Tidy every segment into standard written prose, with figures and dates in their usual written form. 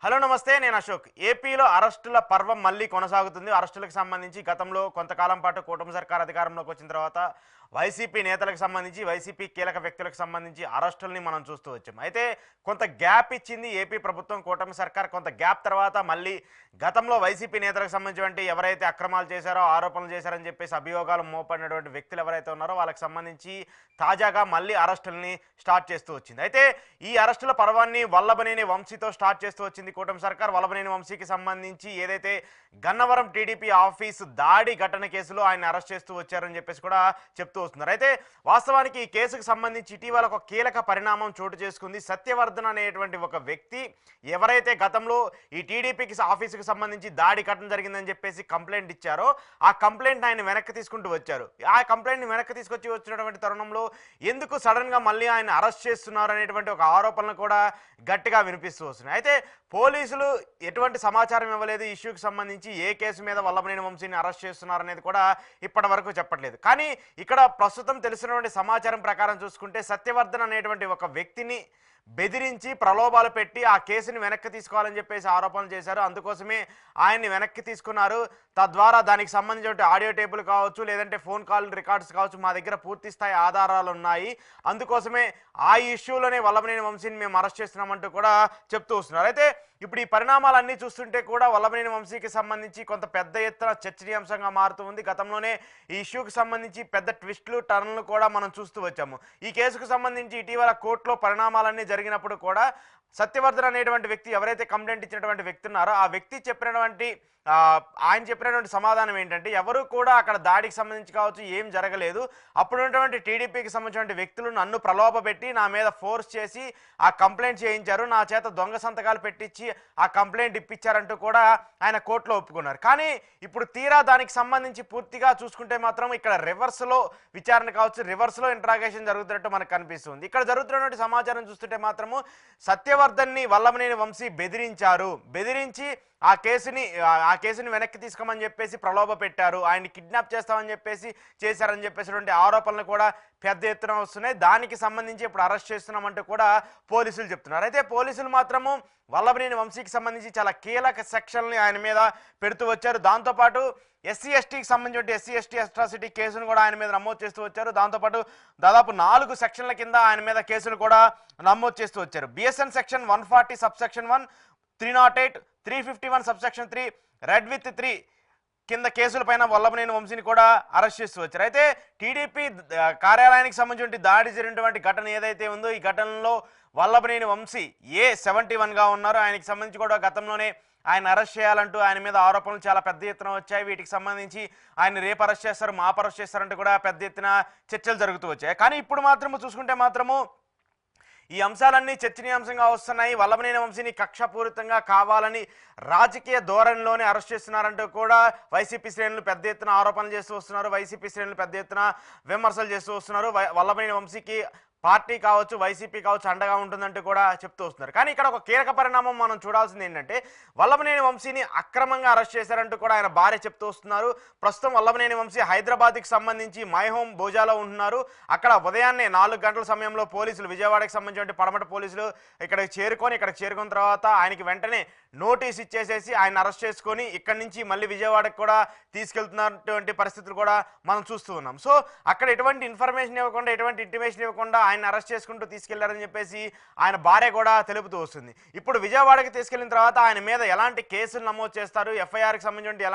Hello నమస్తే నేను అశోక్. ఏపీలో అరెస్టుల పర్వం మళ్ళీ కొనసాగుతుంది. అరెస్టులకు సంబంధించి గతంలో కొంతకాలం పాటు కూటమి సర్కార్ అధికారంలోకి వచ్చిన తర్వాత వైసీపీ నేతలకు సంబంధించి, వైసీపీ కీలక వ్యక్తులకు సంబంధించి అరెస్టుల్ని మనం చూస్తూ వచ్చాం. అయితే కొంత గ్యాప్ ఇచ్చింది ఏపీ ప్రభుత్వం, కూటమి సర్కార్. కొంత గ్యాప్ తర్వాత మళ్ళీ గతంలో వైసీపీ నేతలకు సంబంధించినటువంటి ఎవరైతే అక్రమాలు చేశారో, ఆరోపణలు చేశారని చెప్పేసి అభియోగాలు మోపడినటువంటి వ్యక్తులు ఎవరైతే ఉన్నారో వాళ్ళకి సంబంధించి తాజాగా మళ్ళీ అరెస్టుల్ని స్టార్ట్ చేస్తూ వచ్చింది. అయితే ఈ అరెస్టుల పర్వాన్ని వల్లభనేని వంశీతో స్టార్ట్ చేస్తూ వచ్చింది కూటమి సర్కార్. వల్లభనేని వంశీకి సంబంధించి ఏదైతే గన్నవరం టీడీపీ ఆఫీసు దాడి ఘటన కేసులో ఆయన అరెస్ట్ చేస్తూ వచ్చారని చెప్పేసి కూడా చెప్తూ వస్తున్నారు. అయితే వాస్తవానికి ఈ కేసుకు సంబంధించి ఇటీవల ఒక కీలక పరిణామం చోటు చేసుకుంది. సత్యవర్ధన్ అనేటువంటి ఒక వ్యక్తి ఎవరైతే గతంలో ఈ టీడీపీకి ఆఫీసుకు సంబంధించి దాడి ఘటన జరిగిందని చెప్పేసి కంప్లైంట్ ఇచ్చారో ఆ కంప్లైంట్ ఆయన వెనక్కి తీసుకుంటూ వచ్చారు. ఆ కంప్లైంట్ని వెనక్కి తీసుకొచ్చి వచ్చినటువంటి తరుణంలో ఎందుకు సడన్గా మళ్ళీ ఆయన అరెస్ట్ చేస్తున్నారు అనేటువంటి ఒక ఆరోపణలు కూడా గట్టిగా వినిపిస్తూ వస్తున్నాయి. అయితే పోలీసులు ఎటువంటి సమాచారం ఇవ్వలేదు. ఇష్యూకి సంబంధించి ఏ కేసు మీద వల్లభనేని వంశీని అరెస్ట్ చేస్తున్నారు అనేది కూడా ఇప్పటి వరకు చెప్పట్లేదు. కానీ ఇక్కడ ప్రస్తుతం తెలిసినటువంటి సమాచారం ప్రకారం చూసుకుంటే సత్యవర్ధన్ అనేటువంటి ఒక వ్యక్తిని బెదిరించి ప్రలోభాలు పెట్టి ఆ కేసుని వెనక్కి తీసుకోవాలని చెప్పేసి ఆరోపణలు చేశారు. అందుకోసమే ఆయన్ని వెనక్కి తీసుకున్నారు. తద్వారా దానికి సంబంధించిన ఆడియో టేపులు కావచ్చు, లేదంటే ఫోన్ కాల్ రికార్డ్స్ కావచ్చు, మా దగ్గర పూర్తి స్థాయి ఆధారాలు ఉన్నాయి. అందుకోసమే ఆ ఇష్యూలోనే వల్లభనేని వంశీని మేము అరెస్ట్ చేస్తున్నామంటూ కూడా చెప్తూ వస్తున్నారు. అయితే ఇప్పుడు ఈ పరిణామాలన్నీ చూస్తుంటే కూడా వల్లభనేని వంశీకి సంబంధించి కొంత పెద్ద ఎత్తున చర్చనీయాంశంగా మారుతూ ఉంది. గతంలోనే ఈ ఇష్యూకి సంబంధించి పెద్ద ట్విస్టులు టర్న్లు కూడా మనం చూస్తూ వచ్చాము. ఈ కేసుకు సంబంధించి ఇటీవల కోర్టులో పరిణామాలన్నీ జరిగినప్పుడు కూడా సత్యవర్ధన్ అనేటువంటి వ్యక్తి ఎవరైతే కంప్లైంట్ ఇచ్చినటువంటి వ్యక్తి ఉన్నారో ఆ వ్యక్తి చెప్పినటువంటి ఆయన చెప్పినటువంటి సమాధానం ఏంటంటే ఎవరు కూడా అక్కడ దాడికి సంబంధించి కావచ్చు ఏం జరగలేదు. అప్పుడున్నటువంటి టీడీపీకి సంబంధించిన వ్యక్తులు నన్ను ప్రలోభ పెట్టి నా మీద ఫోర్స్ చేసి ఆ కంప్లైంట్ చేయించారు, నా చేత దొంగ సంతకాలు పెట్టించి ఆ కంప్లైంట్ ఇప్పించారంటూ కూడా ఆయన కోర్టులో ఒప్పుకున్నారు. కానీ ఇప్పుడు తీరా దానికి సంబంధించి పూర్తిగా చూసుకుంటే మాత్రం ఇక్కడ రివర్స్లో విచారణ కావచ్చు, రివర్స్లో ఇంట్రాగేషన్ జరుగుతున్నట్టు మనకు కనిపిస్తుంది. ఇక్కడ జరుగుతున్నటువంటి సమాచారం చూస్తుంటే మాత్రము సత్యవర్ధన్ని వల్లభనేని వంశీ బెదిరించి ఆ కేసుని వెనక్కి తీసుకోమని చెప్పేసి ప్రలోభ పెట్టారు, ఆయన్ని కిడ్నాప్ చేస్తామని చెప్పేసి చేశారని చెప్పేసినటువంటి ఆరోపణలు కూడా పెద్ద ఎత్తున వస్తున్నాయి. దానికి సంబంధించి ఇప్పుడు అరెస్ట్ చేస్తున్నామంటూ కూడా పోలీసులు చెప్తున్నారు. అయితే పోలీసులు మాత్రము వల్లభనేని వంశీకి సంబంధించి చాలా కీలక సెక్షన్లని ఆయన మీద పెడుతూ వచ్చారు. దాంతోపాటు ఎస్సీ ఎస్టీకి సంబంధించిన ఎస్సీ ఎస్టీ అట్రాసిటీ కేసును కూడా ఆయన మీద నమోదు చేస్తూ వచ్చారు. దాంతోపాటు దాదాపు 4 సెక్షన్ల కింద ఆయన మీద కేసులు కూడా నమోదు చేస్తూ వచ్చారు. BSN section 140 subsection 1, 308, 351 subsection 3, red with 3 కింద కేసులపైన వల్లభనేని వంశీని కూడా అరెస్ట్ చేస్తూ వచ్చారు. అయితే టీడీపీ కార్యాలయానికి సంబంధించిన దాడి జరిగినటువంటి ఘటన ఏదైతే ఉందో ఈ ఘటనలో వల్లభనేని వంశీ A71గా ఉన్నారు. ఆయనకి సంబంధించి కూడా గతంలోనే ఆయన అరెస్ట్ చేయాలంటూ ఆయన మీద ఆరోపణలు చాలా పెద్ద ఎత్తున వచ్చాయి. వీటికి సంబంధించి ఆయన రేపు అరెస్ట్ చేస్తారు, మాపు అరెస్ట్ చేస్తారంటూ కూడా పెద్ద ఎత్తున చర్చలు జరుగుతూ వచ్చాయి. కానీ ఇప్పుడు మాత్రము చూసుకుంటే మాత్రము ఈ అంశాలన్నీ చర్చనీయాంశంగా వస్తున్నాయి. వల్లభనేని వంశీని కక్షపూరితంగా కావాలని రాజకీయ ధోరణిలోనే అరెస్ట్ చేస్తున్నారంటూ కూడా వైసీపీ శ్రేణులు పెద్ద ఎత్తున ఆరోపణలు చేస్తూ వస్తున్నారు. వైసీపీ శ్రేణులు పెద్ద ఎత్తున విమర్శలు చేస్తూ వస్తున్నారు. వల్లభనేని వంశీకి పార్టీ కావచ్చు, వైసీపీ కావచ్చు అండగా ఉంటుందంటూ కూడా చెప్తూ వస్తున్నారు. కానీ ఇక్కడ ఒక కీలక పరిణామం మనం చూడాల్సింది ఏంటంటే వల్లభనేని వంశీని అక్రమంగా అరెస్ట్ చేశారంటూ కూడా ఆయన భార్య చెప్తూ వస్తున్నారు. ప్రస్తుతం వల్లభనేని వంశీ హైదరాబాద్కి సంబంధించి మై హోమ్ భోజాలో ఉంటున్నారు. అక్కడ ఉదయాన్నే 4 గంటల సమయంలో పోలీసులు, విజయవాడకి సంబంధించిన పడమట పోలీసులు ఇక్కడికి చేరుకున్న తర్వాత ఆయనకి వెంటనే నోటీస్ ఇచ్చేసేసి ఆయన అరెస్ట్ చేసుకొని ఇక్కడి నుంచి మళ్ళీ విజయవాడకి కూడా తీసుకెళ్తున్నటువంటి పరిస్థితులు కూడా మనం చూస్తూ ఉన్నాం. సో అక్కడ ఎటువంటి ఇన్ఫర్మేషన్ ఇవ్వకుండా, ఎటువంటి ఇంటిమేషన్ ఇవ్వకుండా ఆయన అరెస్ట్ చేసుకుంటూ తీసుకెళ్లారని చెప్పేసి ఆయన భార్య కూడా తెలుపుతూ వస్తుంది. ఇప్పుడు విజయవాడకి తీసుకెళ్లిన తర్వాత ఆయన మీద ఎలాంటి కేసులు నమోదు చేస్తారు, ఎఫ్ఐఆర్కి సంబంధించి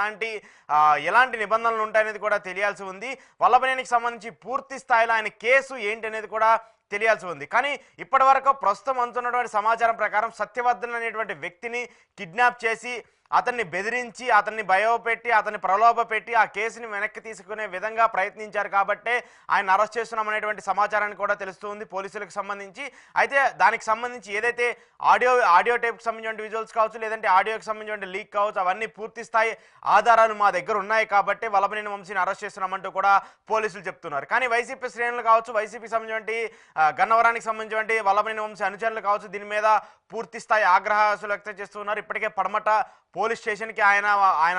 ఎలాంటి నిబంధనలు ఉంటాయనేది కూడా తెలియాల్సి ఉంది. వల్లభనేనికి సంబంధించి పూర్తి స్థాయిలో ఆయన కేసు ఏంటి అనేది కూడా తెలియాల్సి ఉంది. కానీ ఇప్పటి వరకు ప్రస్తుతం అందుతున్నటువంటి సమాచారం ప్రకారం సత్యవర్ధన్ అనేటువంటి వ్యక్తిని కిడ్నాప్ చేసి అతన్ని బెదిరించి, అతన్ని భయపెట్టి, అతన్ని ప్రలోభ పెట్టి ఆ కేసుని వెనక్కి తీసుకునే విధంగా ప్రయత్నించారు కాబట్టే ఆయన అరెస్ట్ చేస్తున్నామనేటువంటి సమాచారాన్ని కూడా తెలుస్తుంది పోలీసులకు సంబంధించి. అయితే దానికి సంబంధించి ఏదైతే ఆడియో టేప్కి సంబంధించిన విజువల్స్ కావచ్చు, లేదంటే ఆడియోకి సంబంధించిన లీక్ కావచ్చు, అవన్నీ పూర్తి స్థాయి ఆధారాలు మా దగ్గర ఉన్నాయి కాబట్టి వల్లభనేని వంశీని అరెస్ట్ చేస్తున్నామంటూ కూడా పోలీసులు చెప్తున్నారు. కానీ వైసీపీ శ్రేణులు కావచ్చు, వైసీపీకి సంబంధించిన గన్నవరానికి సంబంధించిన వల్లభనేని వంశీ అనుచరులు కావచ్చు దీని మీద పూర్తి స్థాయి ఆగ్రహాలు వ్యక్తం చేస్తున్నారు. ఇప్పటికే పడమట పోలీస్ స్టేషన్కి ఆయన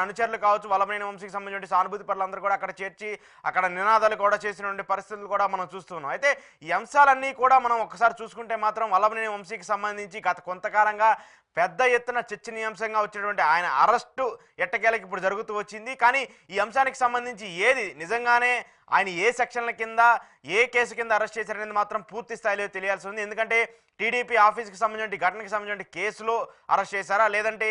అనుచరులు కావచ్చు, వల్లభనేని వంశీకి సంబంధించిన సానుభూతి పరులందరూ కూడా అక్కడ చేర్చి అక్కడ నినాదాలు కూడా చేసినటువంటి పరిస్థితులు కూడా మనం చూస్తున్నాం. అయితే ఈ అంశాలన్నీ కూడా మనం ఒకసారి చూసుకుంటే మాత్రం వల్లభనేని వంశీకి సంబంధించి గత కొంతకాలంగా పెద్ద ఎత్తున చర్చనీయాంశంగా వచ్చినటువంటి ఆయన అరెస్టు ఎట్టకేలకి ఇప్పుడు జరుగుతూ వచ్చింది. కానీ ఈ అంశానికి సంబంధించి ఏది నిజంగానే ఆయన ఏ సెక్షన్ల కింద ఏ కేసు కింద అరెస్ట్ చేశారనేది మాత్రం పూర్తి స్థాయిలో తెలియాల్సి ఉంది. ఎందుకంటే టీడీపీ ఆఫీస్కి సంబంధించిన ఘటనకి సంబంధించిన కేసులో అరెస్ట్ చేశారా, లేదంటే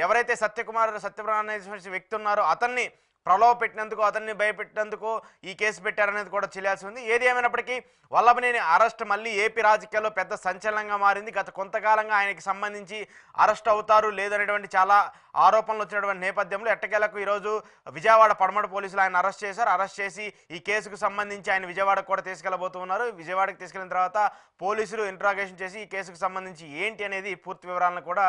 ఎవరైతే సత్యప్రమాణ వ్యక్తి ఉన్నారో అతన్ని ప్రలోభ పెట్టినందుకు, అతన్ని భయపెట్టినందుకు ఈ కేసు పెట్టారనేది కూడా తెలియాల్సి ఉంది. ఏది ఏమైనప్పటికీ వల్లభనేని అరెస్ట్ మళ్ళీ ఏపీ రాజకీయాల్లో పెద్ద సంచలనంగా మారింది. గత కొంతకాలంగా ఆయనకి సంబంధించి అరెస్ట్ అవుతారు లేదనేటువంటి చాలా ఆరోపణలు వచ్చినటువంటి నేపథ్యంలో ఎట్టకేలకు ఈరోజు విజయవాడ పడమట పోలీసులు ఆయన అరెస్ట్ చేశారు. అరెస్ట్ చేసి ఈ కేసుకు సంబంధించి ఆయన విజయవాడకు కూడా తీసుకెళ్లబోతున్నారు. విజయవాడకు తీసుకెళ్లిన తర్వాత పోలీసులు ఇంట్రాగేషన్ చేసి ఈ కేసుకు సంబంధించి ఏంటి అనేది పూర్తి వివరాలను కూడా